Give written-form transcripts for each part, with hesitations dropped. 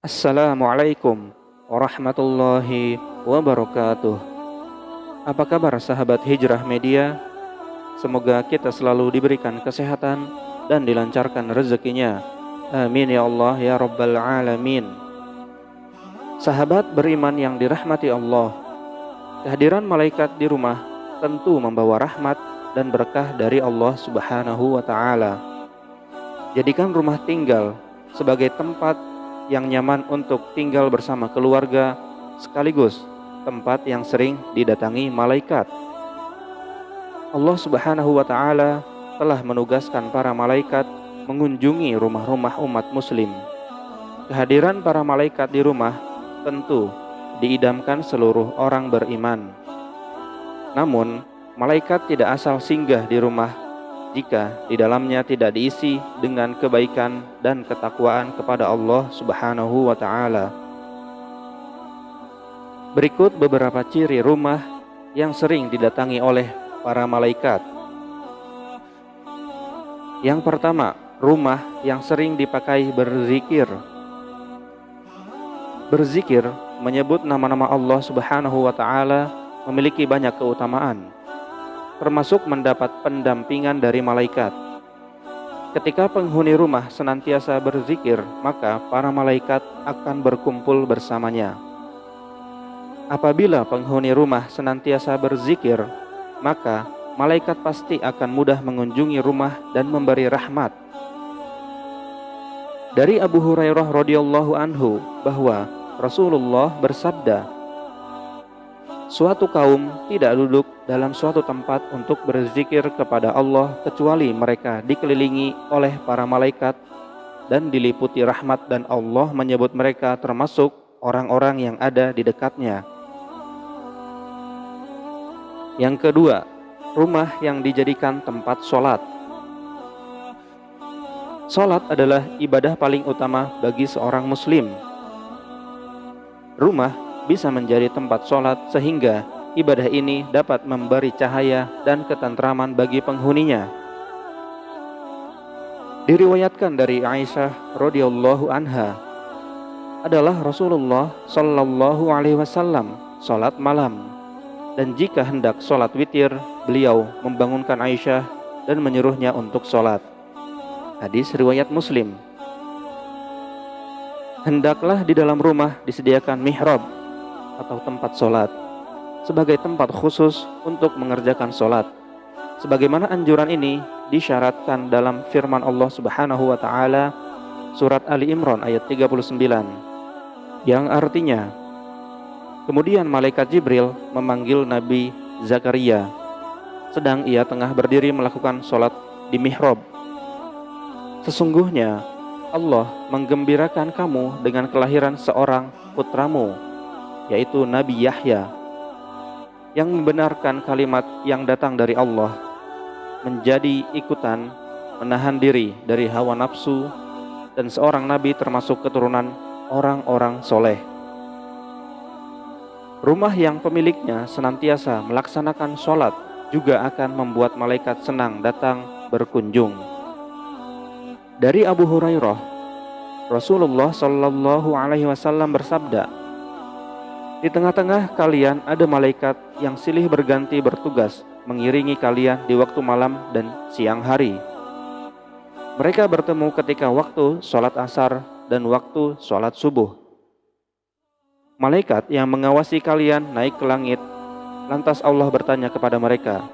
Assalamualaikum warahmatullahi wabarakatuh. Apa kabar sahabat Hijrah Media? Semoga kita selalu diberikan kesehatan dan dilancarkan rezekinya. Amin ya Allah ya Rabbal Alamin. Sahabat beriman yang dirahmati Allah, kehadiran malaikat di rumah tentu membawa rahmat dan berkah dari Allah Subhanahu wa Ta'ala. Jadikan rumah tinggal sebagai tempat yang nyaman untuk tinggal bersama keluarga, sekaligus tempat yang sering didatangi malaikat. Allah Subhanahu wa Ta'ala telah menugaskan para malaikat mengunjungi rumah-rumah umat muslim. Kehadiran para malaikat di rumah tentu diidamkan seluruh orang beriman. Namun, malaikat tidak asal singgah di rumah jika di dalamnya tidak diisi dengan kebaikan dan ketakwaan kepada Allah Subhanahu wa Ta'ala. Berikut beberapa ciri rumah yang sering didatangi oleh para malaikat. Yang pertama, rumah yang sering dipakai berzikir. Berzikir menyebut nama-nama Allah Subhanahu wa Ta'ala memiliki banyak keutamaan, termasuk mendapat pendampingan dari malaikat. Ketika penghuni rumah senantiasa berzikir, maka para malaikat akan berkumpul bersamanya. Apabila penghuni rumah senantiasa berzikir, maka malaikat pasti akan mudah mengunjungi rumah dan memberi rahmat. Dari Abu Hurairah radhiyallahu anhu bahwa Rasulullah bersabda, suatu kaum tidak duduk dalam suatu tempat untuk berzikir kepada Allah kecuali mereka dikelilingi oleh para malaikat dan diliputi rahmat, dan Allah menyebut mereka termasuk orang-orang yang ada di dekatnya. Yang kedua, rumah yang dijadikan tempat sholat. Sholat adalah ibadah paling utama bagi seorang muslim. Rumah bisa menjadi tempat sholat sehingga ibadah ini dapat memberi cahaya dan ketentraman bagi penghuninya. Diriwayatkan dari Aisyah radhiyallahu anha, adalah Rasulullah sallallahu alaihi wasallam sholat malam, dan jika hendak sholat witir, beliau membangunkan Aisyah dan menyuruhnya untuk sholat. Hadis riwayat Muslim. Hendaklah di dalam rumah disediakan mihrab atau tempat sholat sebagai tempat khusus untuk mengerjakan sholat, sebagaimana anjuran ini disyaratkan dalam firman Allah Subhanahu wa Ta'ala surat Ali Imran ayat 39, yang artinya, kemudian malaikat Jibril memanggil Nabi Zakaria sedang ia tengah berdiri melakukan sholat di mihrab. Sesungguhnya Allah menggembirakan kamu dengan kelahiran seorang putramu, yaitu Nabi Yahya, yang membenarkan kalimat yang datang dari Allah, menjadi ikutan menahan diri dari hawa nafsu, dan seorang nabi termasuk keturunan orang-orang soleh. Rumah yang pemiliknya senantiasa melaksanakan sholat juga akan membuat malaikat senang datang berkunjung. Dari Abu Hurairah, Rasulullah sallallahu alaihi wasallam bersabda, di tengah-tengah kalian ada malaikat yang silih berganti bertugas mengiringi kalian di waktu malam dan siang hari. Mereka bertemu ketika waktu sholat asar dan waktu sholat subuh. Malaikat yang mengawasi kalian naik ke langit, lantas Allah bertanya kepada mereka,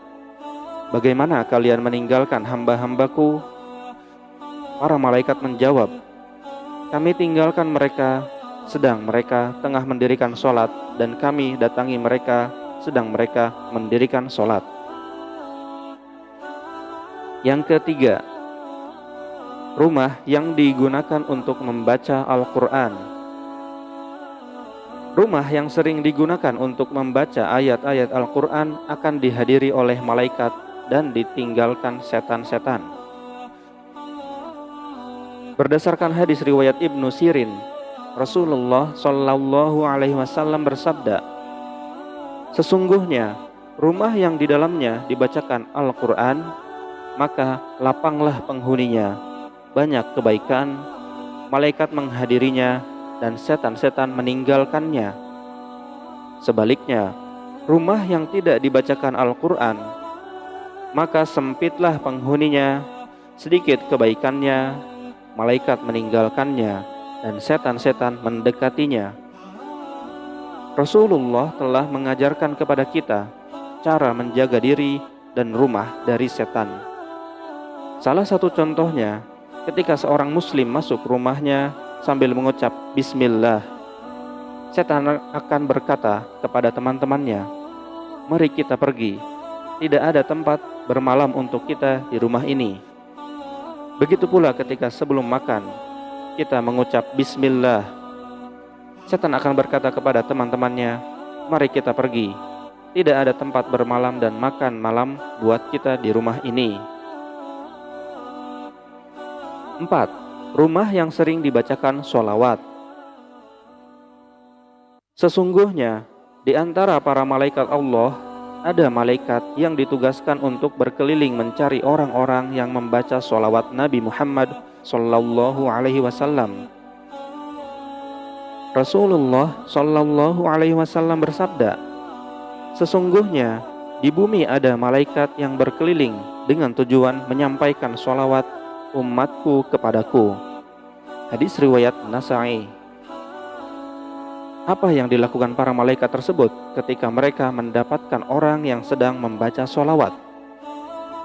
bagaimana kalian meninggalkan hamba-hambaku? Para malaikat menjawab, kami tinggalkan mereka sedang mereka tengah mendirikan sholat, dan kami datangi mereka sedang mereka mendirikan sholat. Yang ketiga, rumah yang digunakan untuk membaca Al-Quran. Rumah yang sering digunakan untuk membaca ayat-ayat Al-Quran akan dihadiri oleh malaikat dan ditinggalkan setan-setan. Berdasarkan hadis riwayat Ibnu Sirin, Rasulullah Shallallahu Alaihi Wasallam bersabda, sesungguhnya rumah yang di dalamnya dibacakan Al-Quran, maka lapanglah penghuninya, banyak kebaikan, malaikat menghadirinya, dan setan-setan meninggalkannya. Sebaliknya, rumah yang tidak dibacakan Al-Quran, maka sempitlah penghuninya, sedikit kebaikannya, malaikat meninggalkannya, dan setan-setan mendekatinya. Rasulullah telah mengajarkan kepada kita cara menjaga diri dan rumah dari setan. Salah satu contohnya, ketika seorang muslim masuk rumahnya sambil mengucap bismillah, setan akan berkata kepada teman-temannya, "Mari kita pergi. Tidak ada tempat bermalam untuk kita di rumah ini." Begitu pula ketika sebelum makan, kita mengucap bismillah, setan akan berkata kepada teman-temannya, "Mari kita pergi. Tidak ada tempat bermalam dan makan malam buat kita di rumah ini." 4. Rumah yang sering dibacakan sholawat. Sesungguhnya di antara para malaikat Allah ada malaikat yang ditugaskan untuk berkeliling mencari orang-orang yang membaca sholawat Nabi Muhammad sallallahu alaihi wasallam. Rasulullah sallallahu alaihi wasallam bersabda, "Sesungguhnya di bumi ada malaikat yang berkeliling dengan tujuan menyampaikan sholawat umatku kepadaku." Hadis riwayat Nasa'i. Apa yang dilakukan para malaikat tersebut ketika mereka mendapatkan orang yang sedang membaca sholawat?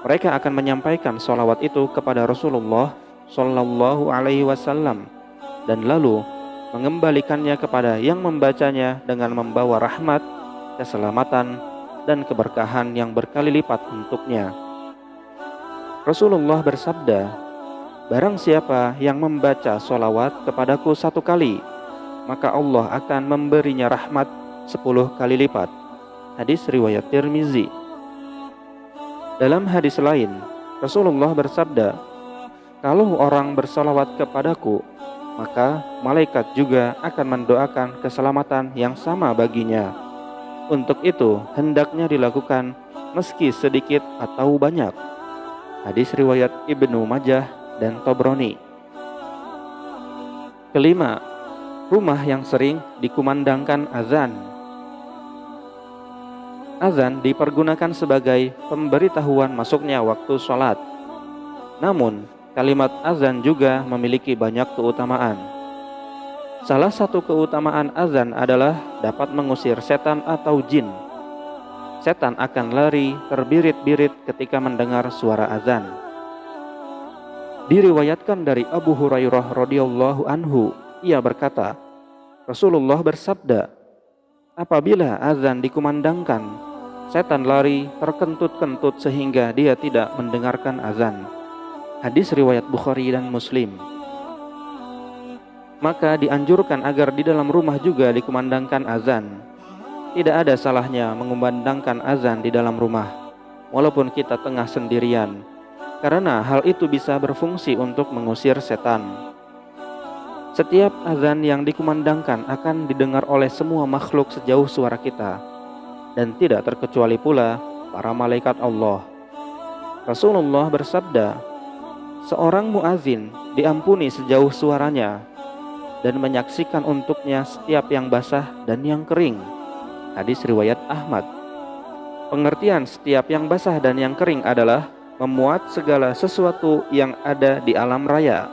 Mereka akan menyampaikan sholawat itu kepada Rasulullah sallallahu alaihi wasallam dan lalu mengembalikannya kepada yang membacanya dengan membawa rahmat, keselamatan, dan keberkahan yang berkali lipat untuknya. Rasulullah bersabda, "Barang siapa yang membaca sholawat kepadaku 1 kali, maka Allah akan memberinya rahmat 10 kali lipat." Hadis riwayat Tirmizi. Dalam hadis lain, Rasulullah bersabda, "Kalau orang bersalawat kepadaku, maka malaikat juga akan mendoakan keselamatan yang sama baginya. Untuk itu, hendaknya dilakukan meski sedikit atau banyak." Hadis riwayat Ibnu Majah dan Tabrani. Kelima, rumah yang sering dikumandangkan azan. Azan dipergunakan sebagai pemberitahuan masuknya waktu sholat. Namun, kalimat azan juga memiliki banyak keutamaan. Salah satu keutamaan azan adalah dapat mengusir setan atau jin. Setan akan lari terbirit-birit ketika mendengar suara azan. Diriwayatkan dari Abu Hurairah radhiyallahu anhu, ia berkata, Rasulullah bersabda, "Apabila azan dikumandangkan, setan lari terkentut-kentut sehingga dia tidak mendengarkan azan." Hadis riwayat Bukhari dan Muslim. Maka dianjurkan agar di dalam rumah juga dikumandangkan azan. Tidak ada salahnya mengumandangkan azan di dalam rumah, walaupun kita tengah sendirian, karena hal itu bisa berfungsi untuk mengusir setan. Setiap azan yang dikumandangkan akan didengar oleh semua makhluk sejauh suara kita, dan tidak terkecuali pula para malaikat Allah. Rasulullah bersabda, "Seorang muazin diampuni sejauh suaranya dan menyaksikan untuknya setiap yang basah dan yang kering." Hadis riwayat Ahmad. Pengertian setiap yang basah dan yang kering adalah memuat segala sesuatu yang ada di alam raya,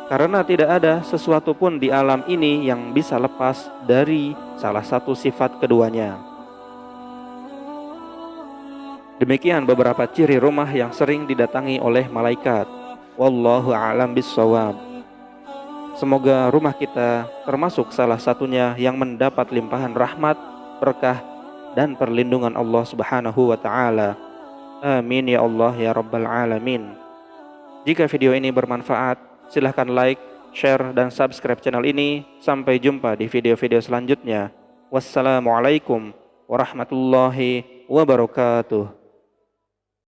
karena tidak ada sesuatu pun di alam ini yang bisa lepas dari salah satu sifat keduanya. Demikian beberapa ciri rumah yang sering didatangi oleh malaikat. Wallahu a'lam bishawab. Semoga rumah kita termasuk salah satunya yang mendapat limpahan rahmat, berkah, dan perlindungan Allah Subhanahu wa ta'ala. Amin ya Allah ya Rabbal Alamin. Jika video ini bermanfaat, silahkan like, share, dan subscribe channel ini. Sampai jumpa di video-video selanjutnya. Wassalamualaikum warahmatullahi wabarakatuh.